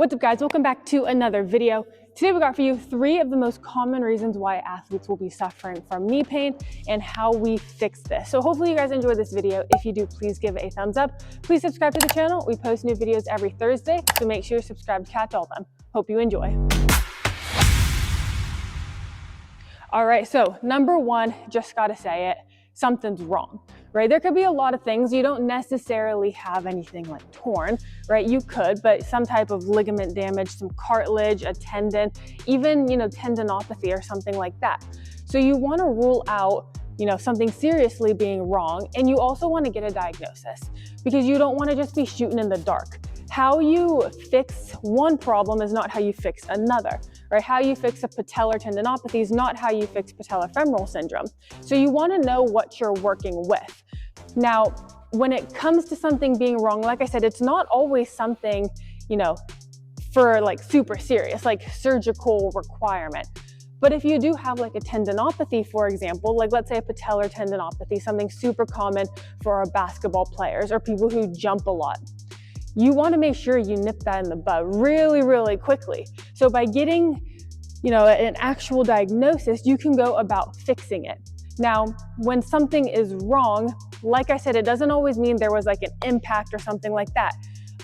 What's up guys, welcome back to another video. Today we got for you 3 of the most common reasons why athletes will be suffering from knee pain and how we fix this. So hopefully you guys enjoyed this video. If you do, please give it a thumbs up. Please subscribe to the channel. We post new videos every Thursday, so make sure you're subscribed to catch all of them. Hope you enjoy. All right, so number 1, just gotta say it, something's wrong, right? There could be a lot of things. You don't necessarily have anything like torn, right? You could, but some type of ligament damage, some cartilage, a tendon, even, tendinopathy or something like that. So you wanna rule out, something seriously being wrong, and you also wanna get a diagnosis because you don't wanna just be shooting in the dark. How you fix one problem is not how you fix another, right? How you fix a patellar tendinopathy is not how you fix patellofemoral syndrome. So you want to know what you're working with. Now, when it comes to something being wrong, like I said, it's not always something, for like super serious, like surgical requirement. But if you do have like a tendinopathy, for example, like let's say a patellar tendinopathy, something super common for our basketball players or people who jump a lot, you want to make sure you nip that in the bud really, really quickly. So by getting, an actual diagnosis, you can go about fixing it. Now, when something is wrong, like I said, it doesn't always mean there was like an impact or something like that.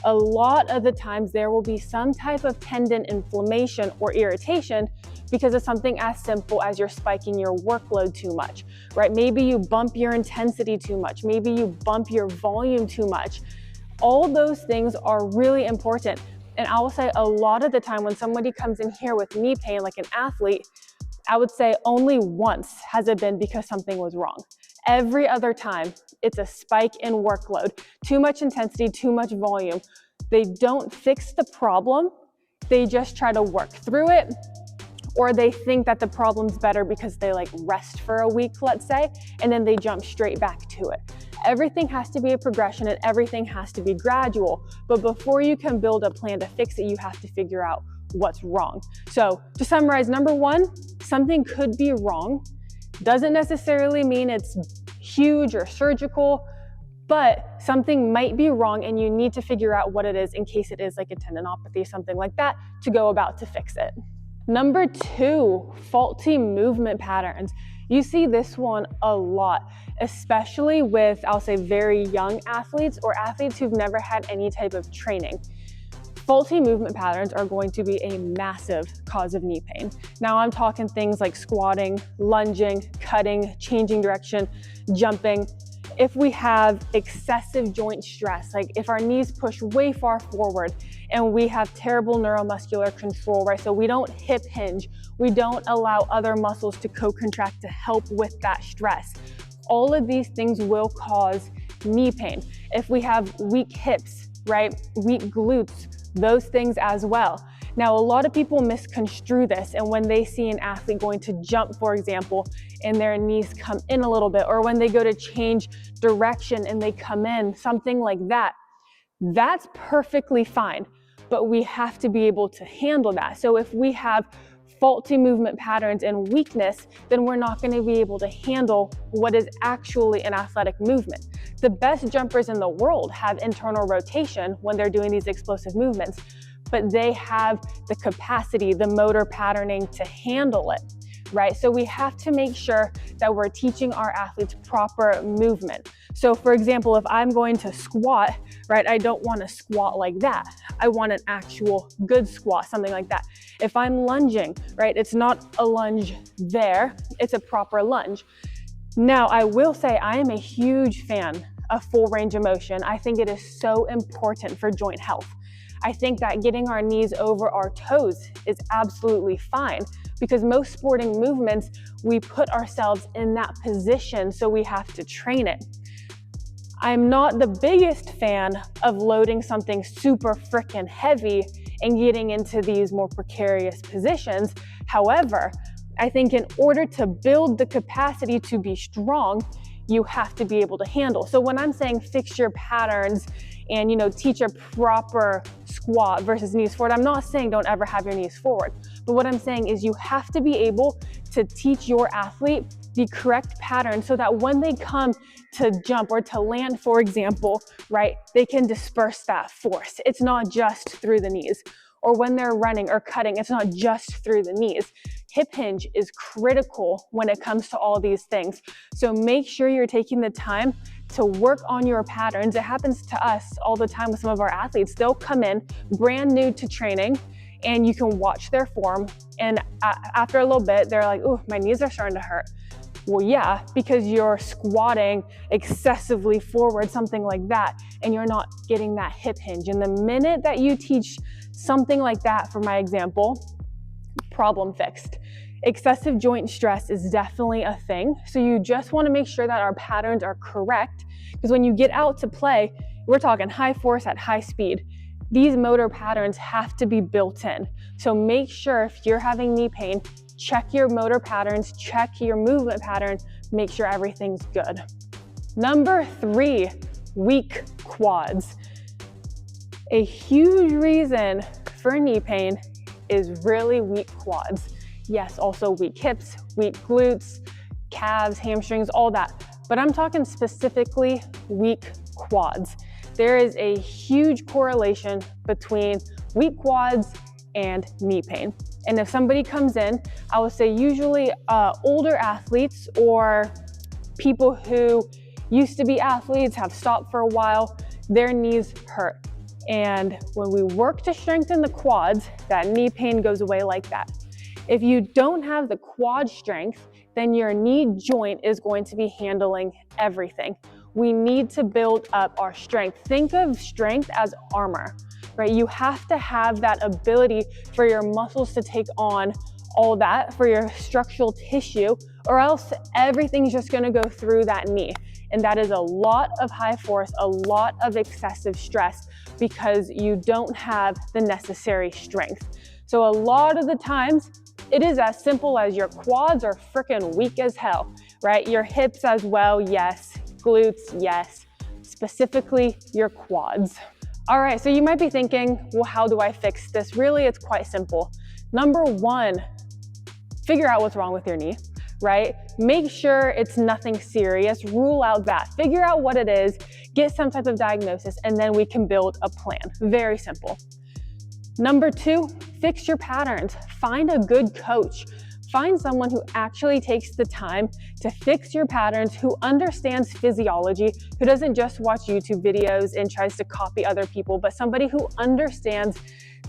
A lot of the times there will be some type of tendon inflammation or irritation because of something as simple as you're spiking your workload too much, right? Maybe you bump your intensity too much. Maybe you bump your volume too much. All those things are really important. And I will say a lot of the time when somebody comes in here with knee pain, like an athlete, I would say only once has it been because something was wrong. Every other time, it's a spike in workload, too much intensity, too much volume. They don't fix the problem. They just try to work through it, or they think that the problem's better because they rest for a week, let's say, and then they jump straight back to it. Everything has to be a progression and everything has to be gradual. But before you can build a plan to fix it, you have to figure out what's wrong. So to summarize, number 1, something could be wrong. Doesn't necessarily mean it's huge or surgical, but something might be wrong and you need to figure out what it is in case it is like a tendinopathy, something like that, to go about to fix it. Number 2, faulty movement patterns. You see this one a lot, especially with, I'll say, very young athletes or athletes who've never had any type of training. Faulty movement patterns are going to be a massive cause of knee pain. Now I'm talking things like squatting, lunging, cutting, changing direction, jumping. If we have excessive joint stress, like if our knees push way far forward and we have terrible neuromuscular control, right? So we don't hip hinge, we don't allow other muscles to co-contract to help with that stress. All of these things will cause knee pain. If we have weak hips, right? Weak glutes, those things as well. Now, a lot of people misconstrue this, and when they see an athlete going to jump, for example, and their knees come in a little bit, or when they go to change direction and they come in, something like that, that's perfectly fine, but we have to be able to handle that. So if we have faulty movement patterns and weakness, then we're not going to be able to handle what is actually an athletic movement. The best jumpers in the world have internal rotation when they're doing these explosive movements, but they have the capacity, the motor patterning to handle it, right? So we have to make sure that we're teaching our athletes proper movement. So for example, if I'm going to squat, right, I don't want to squat like that. I want an actual good squat, something like that. If I'm lunging, right, it's not a lunge there, it's a proper lunge. Now, I will say I am a huge fan of full range of motion. I think it is so important for joint health. I think that getting our knees over our toes is absolutely fine because most sporting movements, we put ourselves in that position, so we have to train it. I'm not the biggest fan of loading something super freaking heavy and getting into these more precarious positions. However, I think in order to build the capacity to be strong, you have to be able to handle. So when I'm saying fix your patterns and teach a proper squat versus knees forward, I'm not saying don't ever have your knees forward. But what I'm saying is you have to be able to teach your athlete the correct pattern so that when they come to jump or to land, for example, right, they can disperse that force. It's not just through the knees. or when they're running or cutting. It's not just through the knees. Hip hinge is critical when it comes to all these things. So make sure you're taking the time to work on your patterns. It happens to us all the time with some of our athletes. They'll come in brand new to training and you can watch their form. And after a little bit, they're like, "Ooh, my knees are starting to hurt." Well, yeah, because you're squatting excessively forward, something like that, and you're not getting that hip hinge. And the minute that you teach something like that, for my example, problem fixed. Excessive joint stress is definitely a thing. So you just want to make sure that our patterns are correct, because when you get out to play, we're talking high force at high speed. These motor patterns have to be built in. So make sure if you're having knee pain, check your motor patterns, check your movement pattern, make sure everything's good. Number 3, weak quads. A huge reason for knee pain is really weak quads. Yes, also weak hips, weak glutes, calves, hamstrings, all that. But I'm talking specifically weak quads. There is a huge correlation between weak quads and knee pain. And if somebody comes in, I would say usually older athletes or people who used to be athletes, have stopped for a while, their knees hurt. And when we work to strengthen the quads, that knee pain goes away like that. If you don't have the quad strength, then your knee joint is going to be handling everything. We need to build up our strength. Think of strength as armor, right? You have to have that ability for your muscles to take on all that, for your structural tissue, or else everything's just gonna go through that knee. And that is a lot of high force, a lot of excessive stress, because you don't have the necessary strength. So a lot of the times, it is as simple as your quads are freaking weak as hell, right? Your hips as well, yes. Glutes, yes. Specifically, your quads. All right, so you might be thinking, well, how do I fix this? Really, it's quite simple. Number 1, figure out what's wrong with your knee, right? Make sure it's nothing serious. Rule out that. Figure out what it is, get some type of diagnosis, and then we can build a plan. Very simple. Number 2, fix your patterns. Find a good coach. Find someone who actually takes the time to fix your patterns, who understands physiology, who doesn't just watch YouTube videos and tries to copy other people, but somebody who understands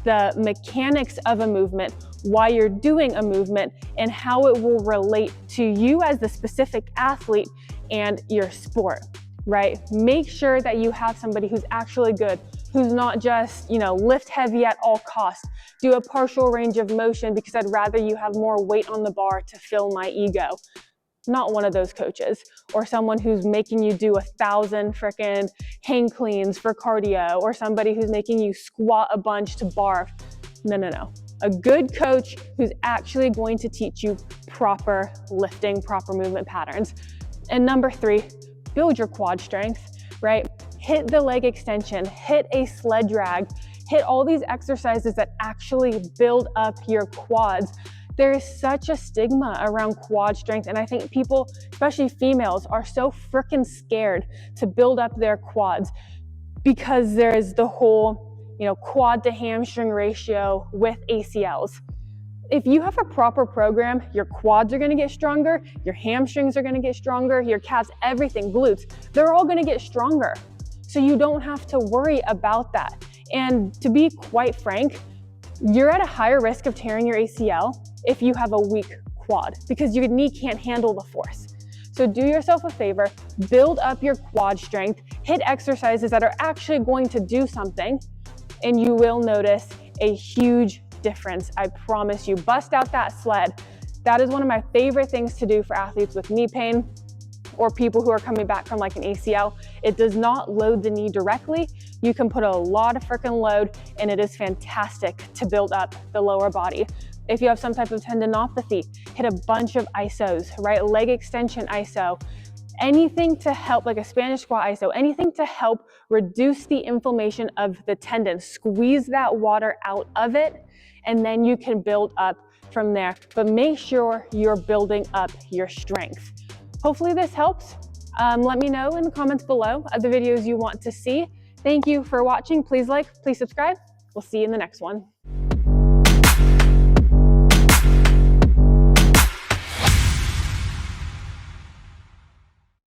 the mechanics of a movement, why you're doing a movement, and how it will relate to you as the specific athlete and your sport, right? Make sure that you have somebody who's actually good, who's not just, lift heavy at all costs, do a partial range of motion because I'd rather you have more weight on the bar to fill my ego. Not one of those coaches. Or someone who's making you do 1,000 frickin' hang cleans for cardio, or somebody who's making you squat a bunch to barf. No. A good coach who's actually going to teach you proper lifting, proper movement patterns. And number 3, build your quad strength, right? Hit the leg extension, hit a sled drag, hit all these exercises that actually build up your quads. There is such a stigma around quad strength, and I think people, especially females, are so freaking scared to build up their quads because there is the whole, quad to hamstring ratio with ACLs. If you have a proper program, your quads are gonna get stronger, your hamstrings are gonna get stronger, your calves, everything, glutes, they're all gonna get stronger. So you don't have to worry about that. And to be quite frank, you're at a higher risk of tearing your ACL if you have a weak quad because your knee can't handle the force. So do yourself a favor, build up your quad strength, hit exercises that are actually going to do something, and you will notice a huge difference. I promise you. Bust out that sled. That is one of my favorite things to do for athletes with knee pain or people who are coming back from like an ACL. It does not load the knee directly. You can put a lot of freaking load, and it is fantastic to build up the lower body. If you have some type of tendinopathy, hit a bunch of ISOs, right? Leg extension ISO, anything to help, like a Spanish squat ISO, anything to help reduce the inflammation of the tendon. Squeeze that water out of it, and then you can build up from there. But make sure you're building up your strength. Hopefully this helps. Let me know in the comments below other videos you want to see. Thank you for watching. Please like, please subscribe. We'll see you in the next one.